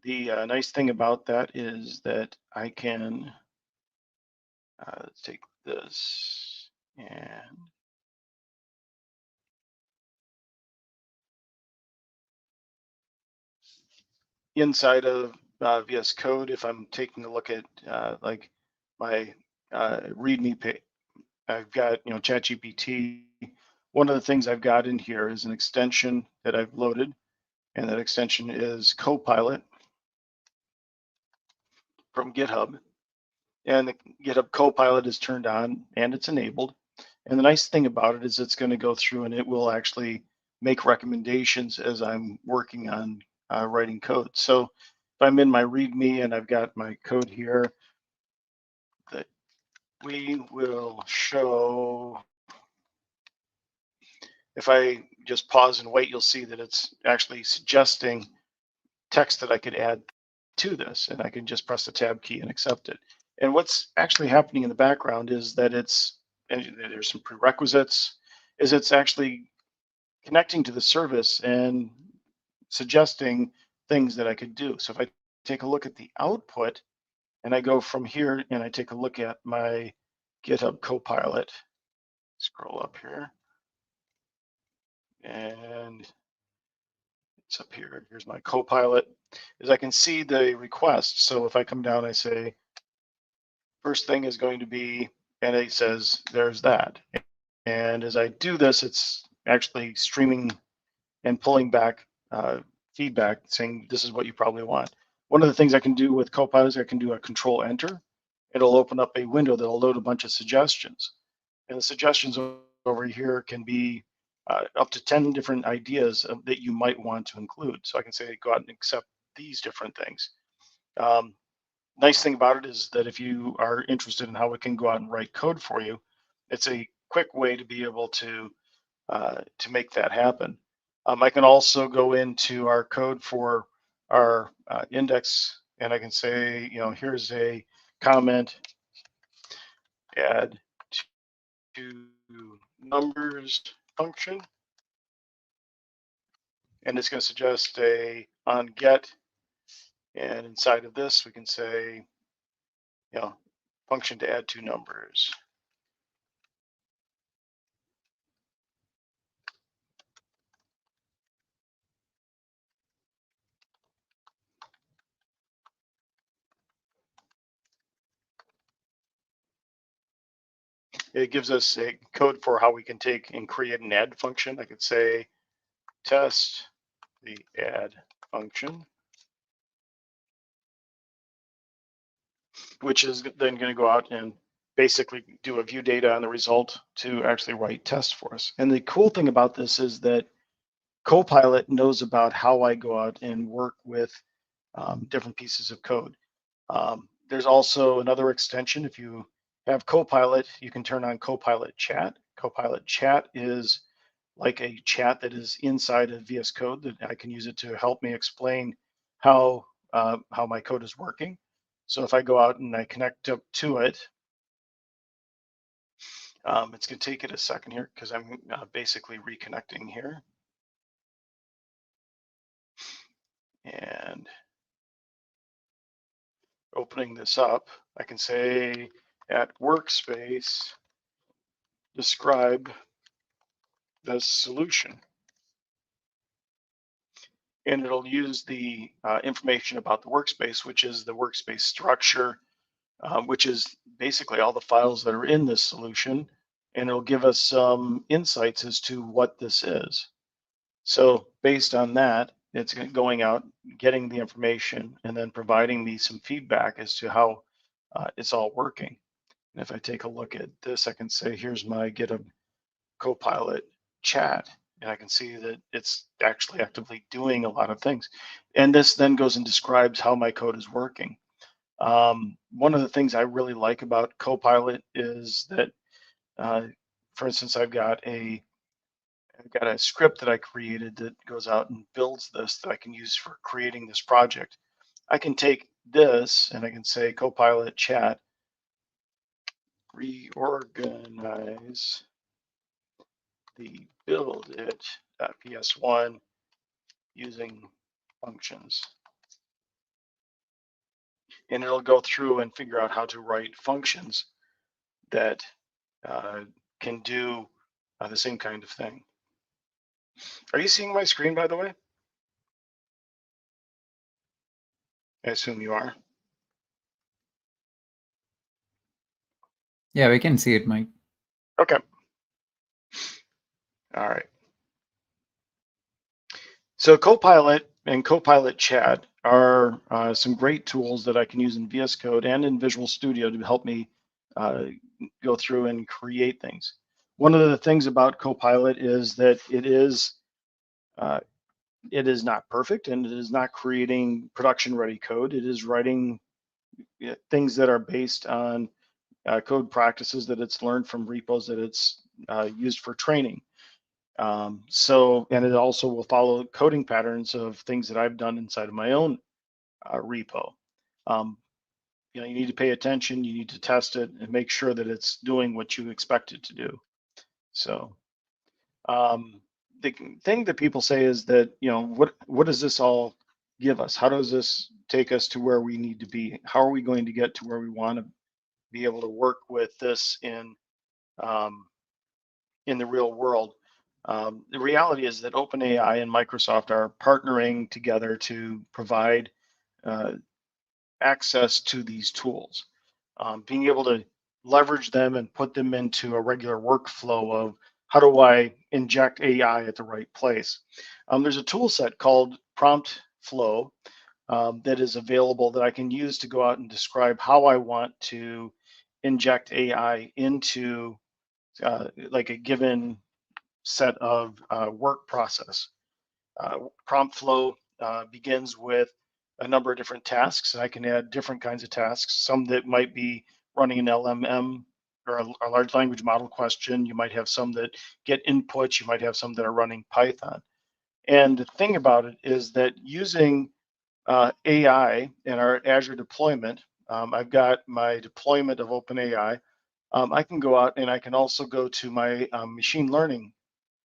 The nice thing about that is that I can, let's take this and inside of VS Code, if I'm taking a look at like my README page, I've got, ChatGPT. One of the things I've got in here is an extension that I've loaded, and that extension is Copilot from GitHub. And the GitHub Copilot is turned on and it's enabled. And the nice thing about it is it's going to go through and it will actually make recommendations as I'm working on writing code. So if I'm in my README and I've got my code here that we will show, if I just pause and wait, you'll see that it's actually suggesting text that I could add to this, and I can just press the tab key and accept it. And what's actually happening in the background is that and there's some prerequisites, is it's actually connecting to the service and suggesting things that I could do. So if I take a look at the output and I go from here and I take a look at my GitHub Copilot, scroll up here, and it's up here. Here's my Copilot. Is I can see the request. So if I come down, I say, first thing is going to be, and it says, there's that. And as I do this, it's actually streaming and pulling back feedback saying, this is what you probably want. One of the things I can do with Copilot is I can do a control enter. It'll open up a window that'll load a bunch of suggestions. And the suggestions over here can be up to 10 different ideas that you might want to include. So I can say, go out and accept these different things. Nice thing about it is that if you are interested in how it can go out and write code for you, it's a quick way to be able to make that happen. I can also go into our code for our index, and I can say, here's a comment, add to numbers function, and it's going to suggest a on get, and inside of this we can say, function to add two numbers. It gives us a code for how we can take and create an add function. I could say test the add function, which is then going to go out and basically do a view data on the result to actually write tests for us. And the cool thing about this is that Copilot knows about how I go out and work with different pieces of code. There's also another extension. If you have Copilot, you can turn on Copilot Chat. Copilot Chat is like a chat that is inside of VS Code that I can use it to help me explain how my code is working. So if I go out and I connect up to it, it's going to take it a second here because I'm basically reconnecting here. And opening this up, I can say at workspace, describe the solution. And it'll use the information about the workspace, which is the workspace structure, which is basically all the files that are in this solution. And it'll give us some insights as to what this is. So based on that, it's going out, getting the information, and then providing me some feedback as to how it's all working. And if I take a look at this, I can say, here's my GitHub Copilot chat, and I can see that it's actually actively doing a lot of things. And this then goes and describes how my code is working. One of the things I really like about Copilot is that, for instance, I've got a script that I created that goes out and builds this that I can use for creating this project. I can take this and I can say Copilot chat, reorganize the build it .ps1 using functions. And it'll go through and figure out how to write functions that can do the same kind of thing. Are you seeing my screen, by the way? I assume you are. Yeah, we can see it, Mike. Okay. All right. So Copilot and Copilot Chat are some great tools that I can use in VS Code and in Visual Studio to help me go through and create things. One of the things about Copilot is that it is not perfect, and it is not creating production-ready code. It is writing things that are based on code practices that it's learned from repos that it's used for training. And it also will follow coding patterns of things that I've done inside of my own repo. You need to pay attention, you need to test it and make sure that it's doing what you expect it to do. So the thing that people say is that, what does this all give us? How does this take us to where we need to be? How are we going to get to where we want to be able to work with this in the real world? The reality is that OpenAI and Microsoft are partnering together to provide access to these tools, being able to leverage them and put them into a regular workflow of how do I inject AI at the right place. There's a tool set called Prompt Flow that is available that I can use to go out and describe how I want to inject AI into like a given set of work process. Prompt flow begins with a number of different tasks, and I can add different kinds of tasks. Some that might be running an LMM or a large language model question. You might have some that get inputs. You might have some that are running Python. And the thing about it is that using AI in our Azure deployment, I've got my deployment of OpenAI. I can go out and I can also go to my machine learning,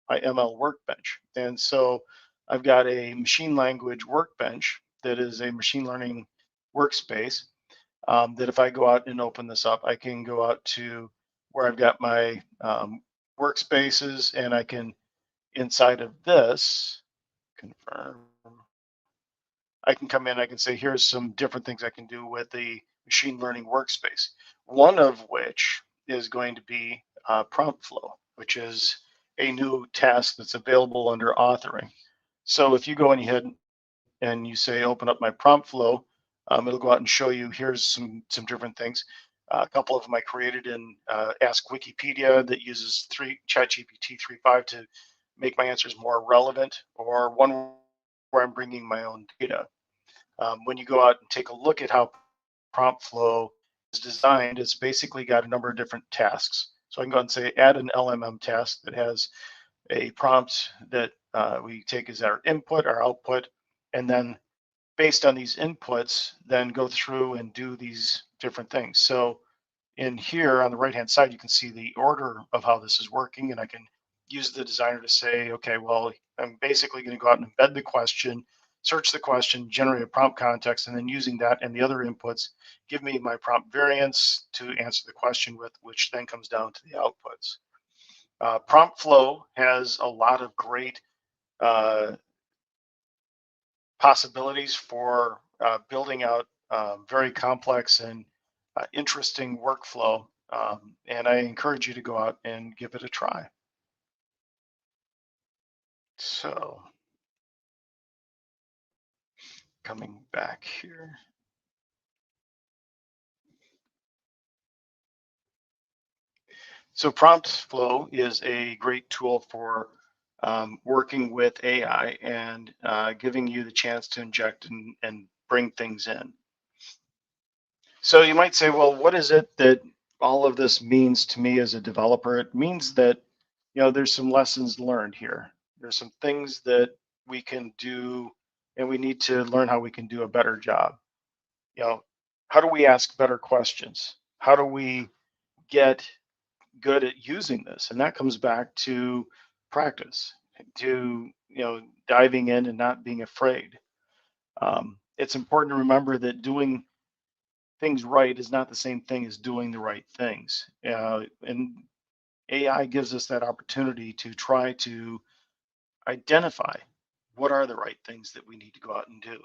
my ML workbench. And so I've got a machine language workbench that is a machine learning workspace that if I go out and open this up, I can go out to where I've got my workspaces, and I can, inside of this, confirm. I can come in, I can say, here's some different things I can do with the machine learning workspace. One of which is going to be prompt flow, which is a new task that's available under authoring. So if you go in ahead and you say, open up my prompt flow, it'll go out and show you, here's some different things. A couple of them I created in Ask Wikipedia that uses ChatGPT 3.5 to make my answers more relevant, or one where I'm bringing my own data. When you go out and take a look at how prompt flow is designed, it's basically got a number of different tasks. So I can go and say, add an LMM task that has a prompt that we take as our input, our output, and then based on these inputs, then go through and do these different things. So in here on the right-hand side, you can see the order of how this is working, and I can use the designer to say, okay, well, I'm basically going to go out and embed the question, search the question, generate a prompt context, and then using that and the other inputs, give me my prompt variants to answer the question with, which then comes down to the outputs. Prompt flow has a lot of great possibilities for building out very complex and interesting workflow. And I encourage you to go out and give it a try. So coming back here. So prompt flow is a great tool for working with AI and giving you the chance to inject and bring things in. So you might say, well, what is it that all of this means to me as a developer? It means that, there's some lessons learned here. There's some things that we can do, and we need to learn how we can do a better job. How do we ask better questions? How do we get good at using this? And that comes back to practice, to, diving in and not being afraid. It's important to remember that doing things right is not the same thing as doing the right things. And AI gives us that opportunity to try to identify what are the right things that we need to go out and do.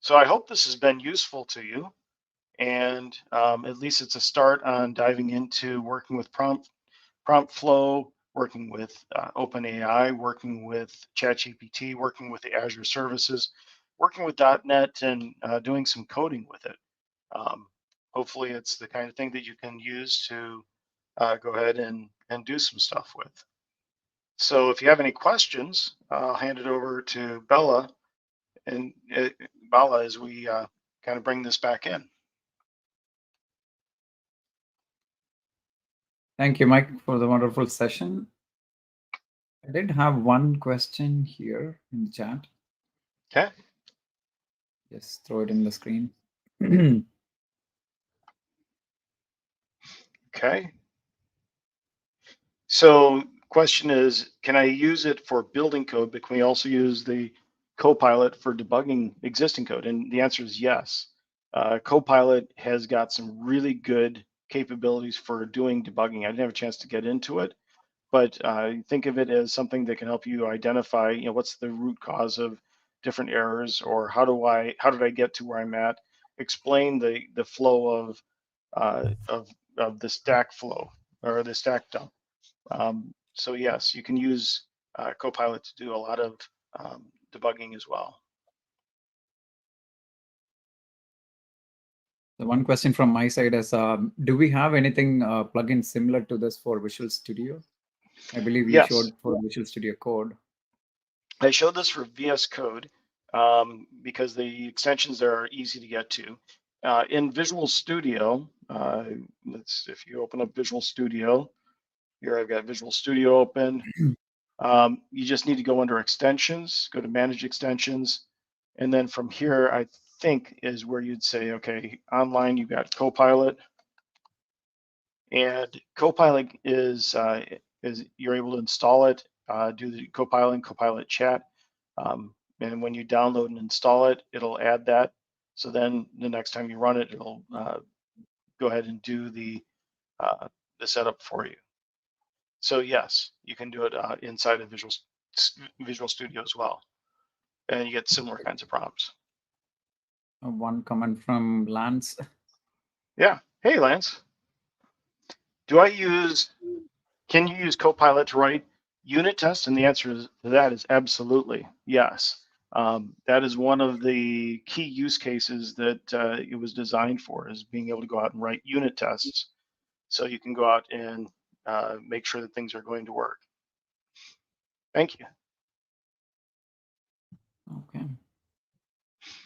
So I hope this has been useful to you. And at least it's a start on diving into working with prompt flow, working with OpenAI, working with ChatGPT, working with the Azure services, working with .NET, and doing some coding with it. Hopefully it's the kind of thing that you can use to go ahead and do some stuff with. So if you have any questions, I'll hand it over to Bella and Bala as we kind of bring this back in. Thank you, Mike, for the wonderful session. I did have one question here in the chat. Okay. Just throw it in the screen. Okay. So question is, can I use it for building code, but can we also use the Copilot for debugging existing code? And the answer is yes. Copilot has got some really good capabilities for doing debugging. I didn't have a chance to get into it, but think of it as something that can help you identify, what's the root cause of different errors, or how did I get to where I'm at? Explain the flow of the stack flow or the stack dump. So yes, you can use Copilot to do a lot of debugging as well. The one question from my side is, do we have anything plugin similar to this for Visual Studio? I believe you showed for Visual Studio Code. I showed this for VS Code because the extensions there are easy to get to. In Visual Studio, if you open up Visual Studio, here I've got Visual Studio open. You just need to go under extensions, go to manage extensions. And then from here, I think is where you'd say, okay, online, you've got Copilot. And Copilot is you're able to install it, do the Copilot chat. And when you download and install it, it'll add that. So then the next time you run it, it'll go ahead and do the setup for you. So yes, you can do it inside of Visual Studio as well, and you get similar kinds of prompts. One comment from Lance. Yeah. Hey, Lance. Can you use Copilot to write unit tests? And the answer to that is absolutely yes. That is one of the key use cases that it was designed for, is being able to go out and write unit tests. So you can go out and make sure that things are going to work. Thank you. Okay.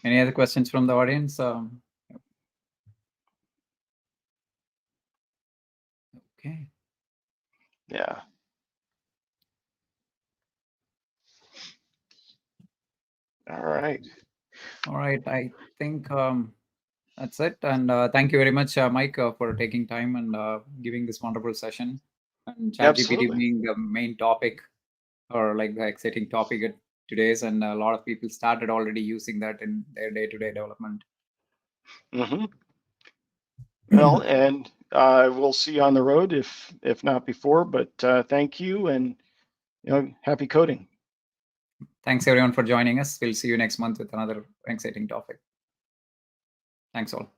Any other questions from the audience? Okay. Yeah. All right. All right. I think that's it. And thank you very much, Mike, for taking time and giving this wonderful session. And ChatGPT Absolutely. being the main topic, or like the exciting topic at today's, and a lot of people started already using that in their day-to-day development. Mm-hmm. Well, and we'll see you on the road if not before. But thank you, and happy coding. Thanks everyone for joining us. We'll see you next month with another exciting topic. Thanks all.